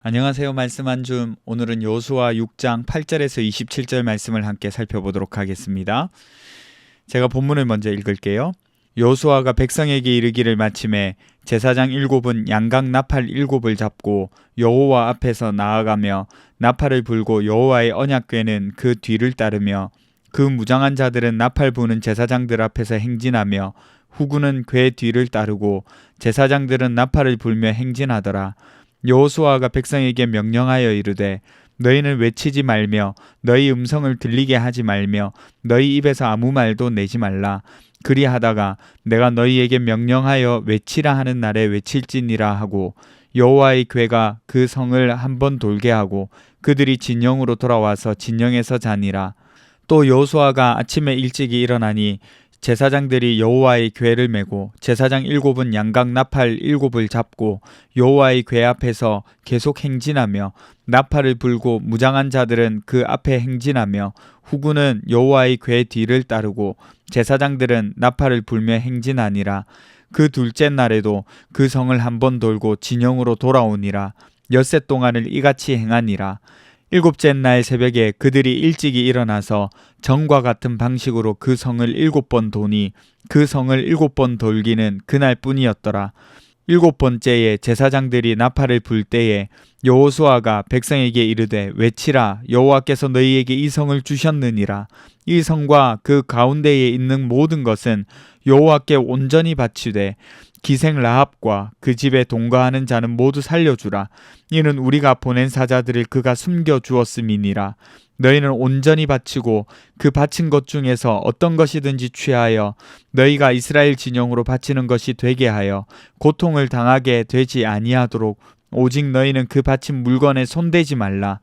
안녕하세요. 말씀 한 줌. 오늘은 여호수아 6장 8절에서 27절 말씀을 함께 살펴보도록 하겠습니다. 제가 본문을 먼저 읽을게요. 여호수아가 백성에게 이르기를 마침에 제사장 7은 양각 나팔 7을 잡고 여호와 앞에서 나아가며 나팔을 불고 여호와의 언약궤는 그 뒤를 따르며 그 무장한 자들은 나팔 부는 제사장들 앞에서 행진하며 후군은 궤 뒤를 따르고 제사장들은 나팔을 불며 행진하더라. 여호수아가 백성에게 명령하여 이르되 너희는 외치지 말며 너희 음성을 들리게 하지 말며 너희 입에서 아무 말도 내지 말라. 그리하다가 내가 너희에게 명령하여 외치라 하는 날에 외칠지니라 하고 여호와의 궤가 그 성을 한번 돌게 하고 그들이 진영으로 돌아와서 진영에서 자니라. 또 여호수아가 아침에 일찍이 일어나니 제사장들이 여호와의 궤를 메고 제사장 7은 양각 나팔 7을 잡고 여호와의 궤 앞에서 계속 행진하며 나팔을 불고 무장한 자들은 그 앞에 행진하며 후군은 여호와의 궤 뒤를 따르고 제사장들은 나팔을 불며 행진하니라. 그 둘째 날에도 그 성을 한번 돌고 진영으로 돌아오니라. 엿새 동안을 이같이 행하니라. 일곱째 날 새벽에 그들이 일찍이 일어나서 전과 같은 방식으로 그 성을 7번 도니 그 성을 7번 돌기는 그날 뿐이었더라. 7번째에 제사장들이 나팔을 불 때에 여호수아가 백성에게 이르되 외치라. 여호와께서 너희에게 이 성을 주셨느니라. 이 성과 그 가운데에 있는 모든 것은 여호와께 온전히 바치되 기생 라합과 그 집에 동거하는 자는 모두 살려주라. 이는 우리가 보낸 사자들을 그가 숨겨주었음이니라. 너희는 온전히 바치고 그 바친 것 중에서 어떤 것이든지 취하여 너희가 이스라엘 진영으로 바치는 것이 되게 하여 고통을 당하게 되지 아니하도록 오직 너희는 그 바친 물건에 손대지 말라.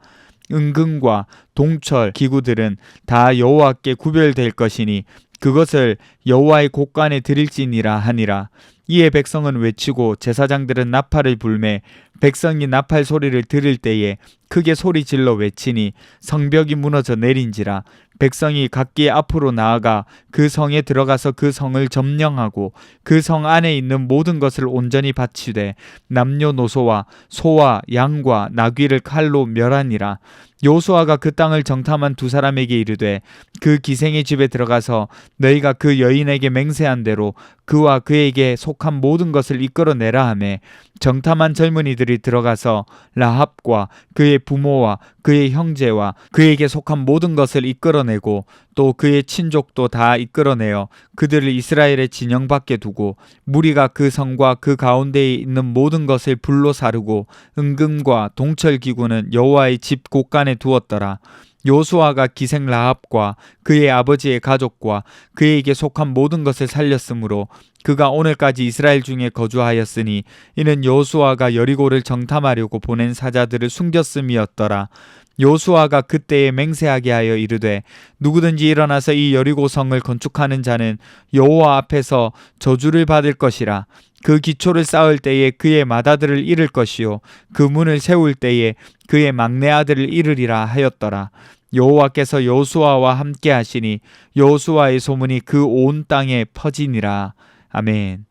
은금과 동철 기구들은 다 여호와께 구별될 것이니 그것을 여호와의 곳간에 드릴지니라 하니라. 이에 백성은 외치고 제사장들은 나팔을 불매 백성이 나팔 소리를 들을 때에 크게 소리질러 외치니 성벽이 무너져 내린지라. 백성이 각기 앞으로 나아가 그 성에 들어가서 그 성을 점령하고 그 성 안에 있는 모든 것을 온전히 바치되 남녀노소와 소와 양과 나귀를 칼로 멸하니라. 여호수아가 그 땅을 정탐한 두 사람에게 이르되 그 기생의 집에 들어가서 너희가 그 여인에게 맹세한 대로 그와 그에게 속한 모든 것을 이끌어내라 하매 정탐한 젊은이들이 들어가서 라합과 그의 부모와 그의 형제와 그에게 속한 모든 것을 이끌어내고 또 그의 친족도 다 이끌어내어 그들을 이스라엘의 진영 밖에 두고 무리가 그 성과 그 가운데에 있는 모든 것을 불로 사르고 은금과 동철 기구는 여호와의 집 곳간에 두었더라. 여호수아가 기생 라합과 그의 아버지의 가족과 그에게 속한 모든 것을 살렸으므로 그가 오늘까지 이스라엘 중에 거주하였으니 이는 여호수아가 여리고를 정탐하려고 보낸 사자들을 숨겼음이었더라. 여호수아가 그때에 맹세하게 하여 이르되 누구든지 일어나서 이 여리고 성을 건축하는 자는 여호와 앞에서 저주를 받을 것이라. 그 기초를 쌓을 때에 그의 맏아들을 잃을 것이요 그 문을 세울 때에 그의 막내 아들을 잃으리라 하였더라. 여호와께서 여호수아와 함께 하시니 여호수아의 소문이 그 온 땅에 퍼지니라. 아멘.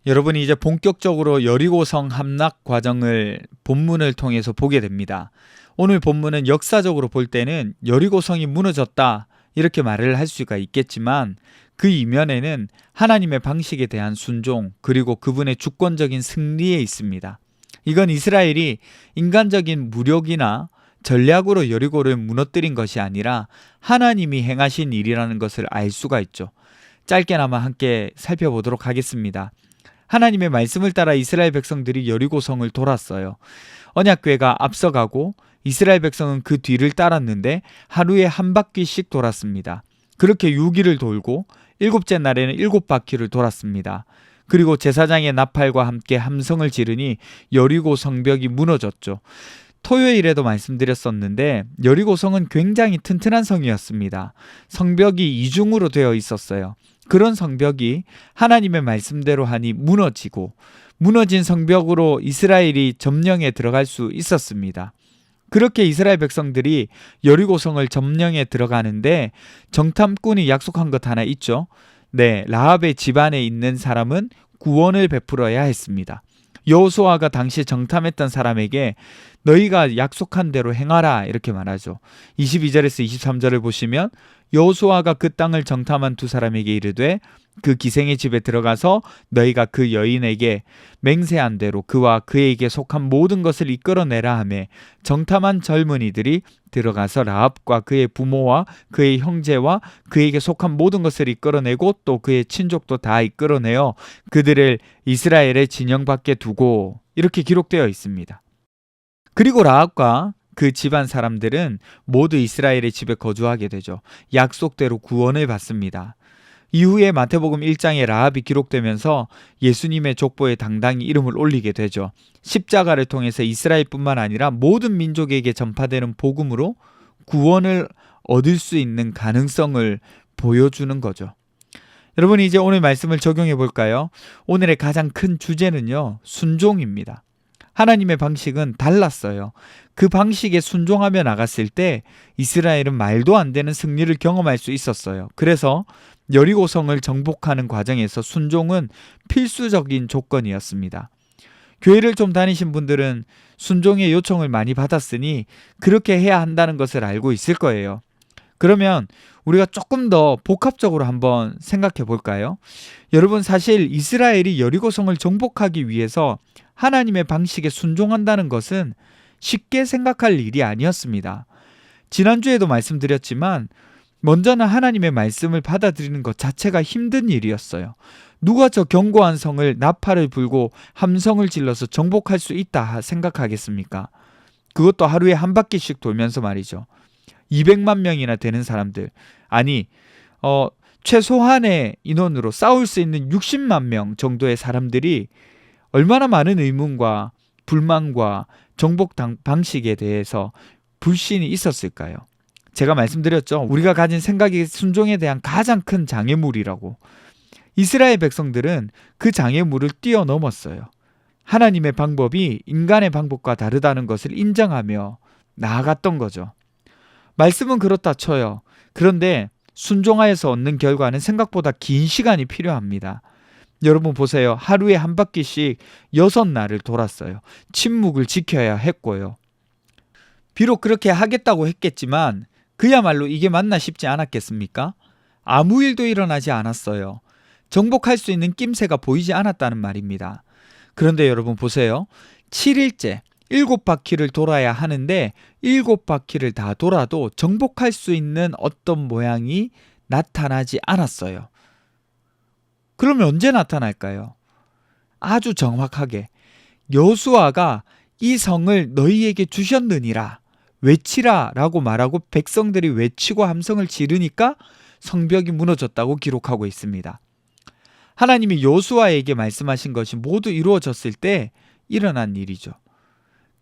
여러분이 이제 본격적으로 여리고성 함락 과정을 본문을 통해서 보게 됩니다. 오늘 본문은 역사적으로 볼 때는 여리고성이 무너졌다 이렇게 말을 할 수가 있겠지만 그 이면에는 하나님의 방식에 대한 순종 그리고 그분의 주권적인 승리에 있습니다. 이건 이스라엘이 인간적인 무력이나 전략으로 여리고를 무너뜨린 것이 아니라 하나님이 행하신 일이라는 것을 알 수가 있죠. 짧게나마 함께 살펴보도록 하겠습니다. 하나님의 말씀을 따라 이스라엘 백성들이 여리고성을 돌았어요. 언약궤가 앞서가고 이스라엘 백성은 그 뒤를 따랐는데 하루에 한 바퀴씩 돌았습니다. 그렇게 6일을 돌고 7째 날에는 7바퀴를 돌았습니다. 그리고 제사장의 나팔과 함께 함성을 지르니 여리고 성벽이 무너졌죠. 토요일에도 말씀드렸었는데 여리고성은 굉장히 튼튼한 성이었습니다. 성벽이 이중으로 되어 있었어요. 그런 성벽이 하나님의 말씀대로 하니 무너지고 무너진 성벽으로 이스라엘이 점령에 들어갈 수 있었습니다. 그렇게 이스라엘 백성들이 여리고성을 점령에 들어가는데 정탐꾼이 약속한 것 하나 있죠. 네, 라합의 집안에 있는 사람은 구원을 베풀어야 했습니다. 여호수아가 당시 정탐했던 사람에게 너희가 약속한 대로 행하라 이렇게 말하죠. 22절에서 23절을 보시면 여호수아가 그 땅을 정탐한 두 사람에게 이르되 그 기생의 집에 들어가서 너희가 그 여인에게 맹세한 대로 그와 그에게 속한 모든 것을 이끌어내라 하매 정탐한 젊은이들이 들어가서 라합과 그의 부모와 그의 형제와 그에게 속한 모든 것을 이끌어내고 또 그의 친족도 다 이끌어내어 그들을 이스라엘의 진영 밖에 두고 이렇게 기록되어 있습니다. 그리고 라합과 그 집안 사람들은 모두 이스라엘의 집에 거주하게 되죠. 약속대로 구원을 받습니다. 이후에 마태복음 1장에 라합이 기록되면서 예수님의 족보에 당당히 이름을 올리게 되죠. 십자가를 통해서 이스라엘뿐만 아니라 모든 민족에게 전파되는 복음으로 구원을 얻을 수 있는 가능성을 보여주는 거죠. 여러분, 이제 오늘 말씀을 적용해 볼까요? 오늘의 가장 큰 주제는요, 순종입니다. 하나님의 방식은 달랐어요. 그 방식에 순종하며 나갔을 때 이스라엘은 말도 안 되는 승리를 경험할 수 있었어요. 그래서 여리고성을 정복하는 과정에서 순종은 필수적인 조건이었습니다. 교회를 좀 다니신 분들은 순종의 요청을 많이 받았으니 그렇게 해야 한다는 것을 알고 있을 거예요. 그러면 우리가 조금 더 복합적으로 한번 생각해 볼까요? 여러분, 사실 이스라엘이 여리고성을 정복하기 위해서 하나님의 방식에 순종한다는 것은 쉽게 생각할 일이 아니었습니다. 지난주에도 말씀드렸지만 먼저는 하나님의 말씀을 받아들이는 것 자체가 힘든 일이었어요. 누가 저 견고한 성을 나팔을 불고 함성을 질러서 정복할 수 있다 생각하겠습니까? 그것도 하루에 한 바퀴씩 돌면서 말이죠. 200만 명이나 되는 사람들, 아니 최소한의 인원으로 싸울 수 있는 60만 명 정도의 사람들이 얼마나 많은 의문과 불만과 정복 방식에 대해서 불신이 있었을까요? 제가 말씀드렸죠. 우리가 가진 생각이 순종에 대한 가장 큰 장애물이라고. 이스라엘 백성들은 그 장애물을 뛰어넘었어요. 하나님의 방법이 인간의 방법과 다르다는 것을 인정하며 나아갔던 거죠. 말씀은 그렇다 쳐요. 그런데 순종하여서 얻는 결과는 생각보다 긴 시간이 필요합니다. 여러분 보세요. 하루에 한 바퀴씩 6날을 돌았어요. 침묵을 지켜야 했고요. 비록 그렇게 하겠다고 했겠지만 그야말로 이게 맞나 싶지 않았겠습니까? 아무 일도 일어나지 않았어요. 정복할 수 있는 낌새가 보이지 않았다는 말입니다. 그런데 여러분 보세요. 7일째 7바퀴를 돌아야 하는데 7바퀴를 다 돌아도 정복할 수 있는 어떤 모양이 나타나지 않았어요. 그러면 언제 나타날까요? 아주 정확하게 여호수아가 이 성을 너희에게 주셨느니라 외치라 라고 말하고 백성들이 외치고 함성을 지르니까 성벽이 무너졌다고 기록하고 있습니다. 하나님이 여호수아에게 말씀하신 것이 모두 이루어졌을 때 일어난 일이죠.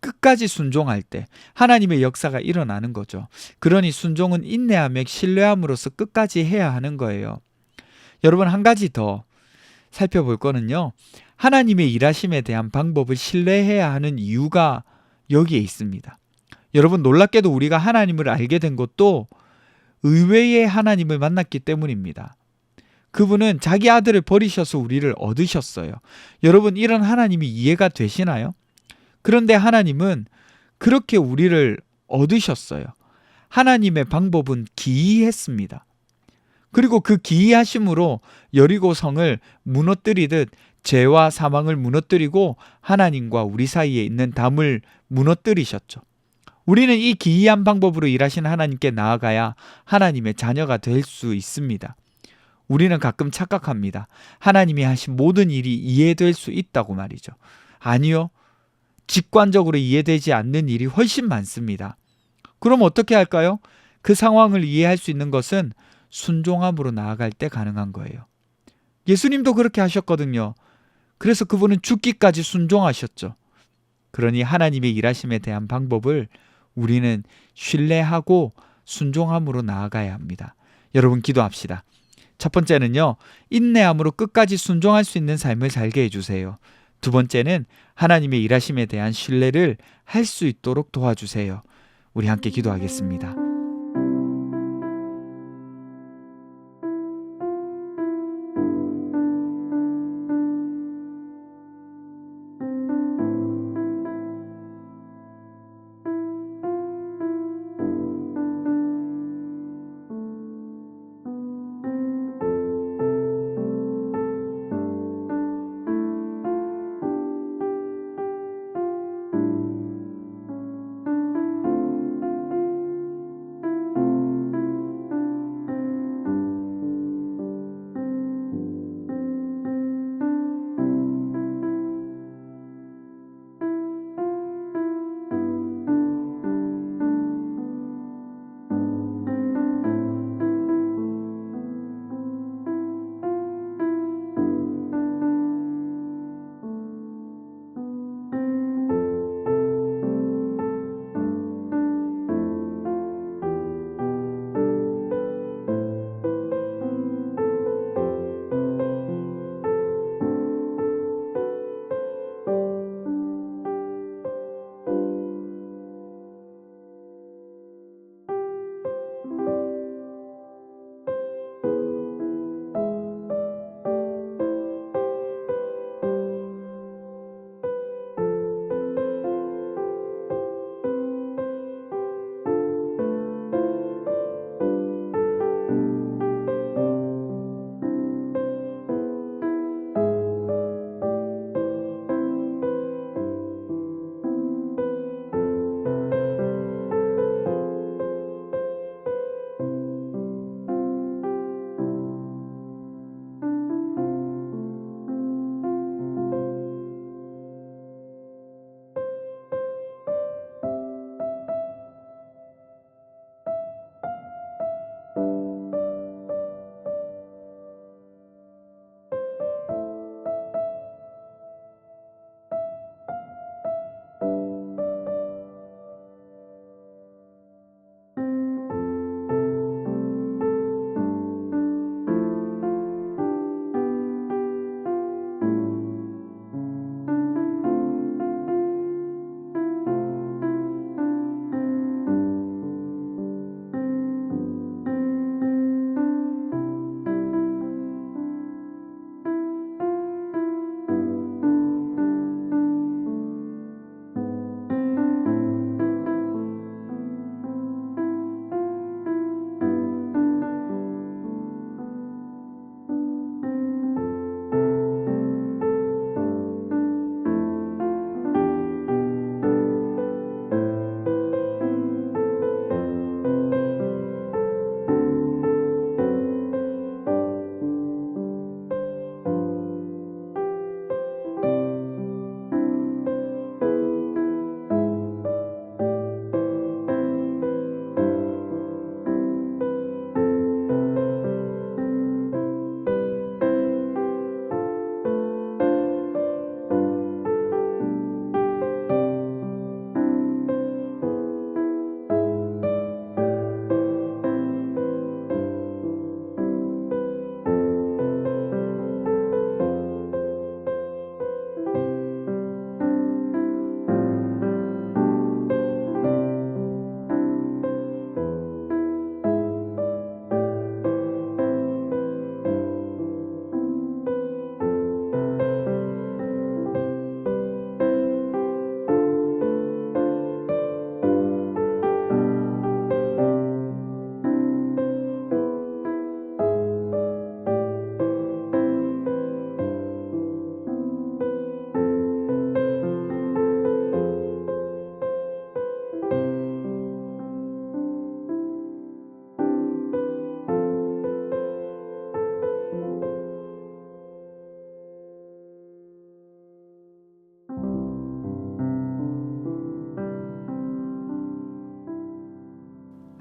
끝까지 순종할 때 하나님의 역사가 일어나는 거죠. 그러니 순종은 인내하며 신뢰함으로써 끝까지 해야 하는 거예요. 여러분, 한 가지 더 살펴볼 거는요. 하나님의 일하심에 대한 방법을 신뢰해야 하는 이유가 여기에 있습니다. 여러분, 놀랍게도 우리가 하나님을 알게 된 것도 의외의 하나님을 만났기 때문입니다. 그분은 자기 아들을 버리셔서 우리를 얻으셨어요. 여러분, 이런 하나님이 이해가 되시나요? 그런데 하나님은 그렇게 우리를 얻으셨어요. 하나님의 방법은 기이했습니다. 그리고 그 기이하심으로 여리고성을 무너뜨리듯 죄와 사망을 무너뜨리고 하나님과 우리 사이에 있는 담을 무너뜨리셨죠. 우리는 이 기이한 방법으로 일하신 하나님께 나아가야 하나님의 자녀가 될 수 있습니다. 우리는 가끔 착각합니다. 하나님이 하신 모든 일이 이해될 수 있다고 말이죠. 아니요. 직관적으로 이해되지 않는 일이 훨씬 많습니다. 그럼 어떻게 할까요? 그 상황을 이해할 수 있는 것은 순종함으로 나아갈 때 가능한 거예요. 예수님도 그렇게 하셨거든요. 그래서 그분은 죽기까지 순종하셨죠. 그러니 하나님의 일하심에 대한 방법을 우리는 신뢰하고 순종함으로 나아가야 합니다. 여러분, 기도합시다. 첫 번째는요, 인내함으로 끝까지 순종할 수 있는 삶을 살게 해주세요. 두 번째는 하나님의 일하심에 대한 신뢰를 할 수 있도록 도와주세요. 우리 함께 기도하겠습니다.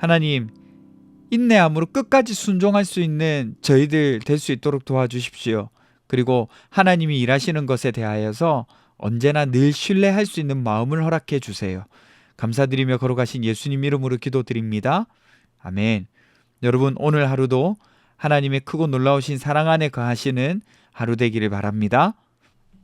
하나님, 인내함으로 끝까지 순종할 수 있는 저희들 될 수 있도록 도와주십시오. 그리고 하나님이 일하시는 것에 대하여서 언제나 늘 신뢰할 수 있는 마음을 허락해 주세요. 감사드리며 걸어가신 예수님 이름으로 기도드립니다. 아멘. 여러분, 오늘 하루도 하나님의 크고 놀라우신 사랑 안에 거하시는 하루 되기를 바랍니다.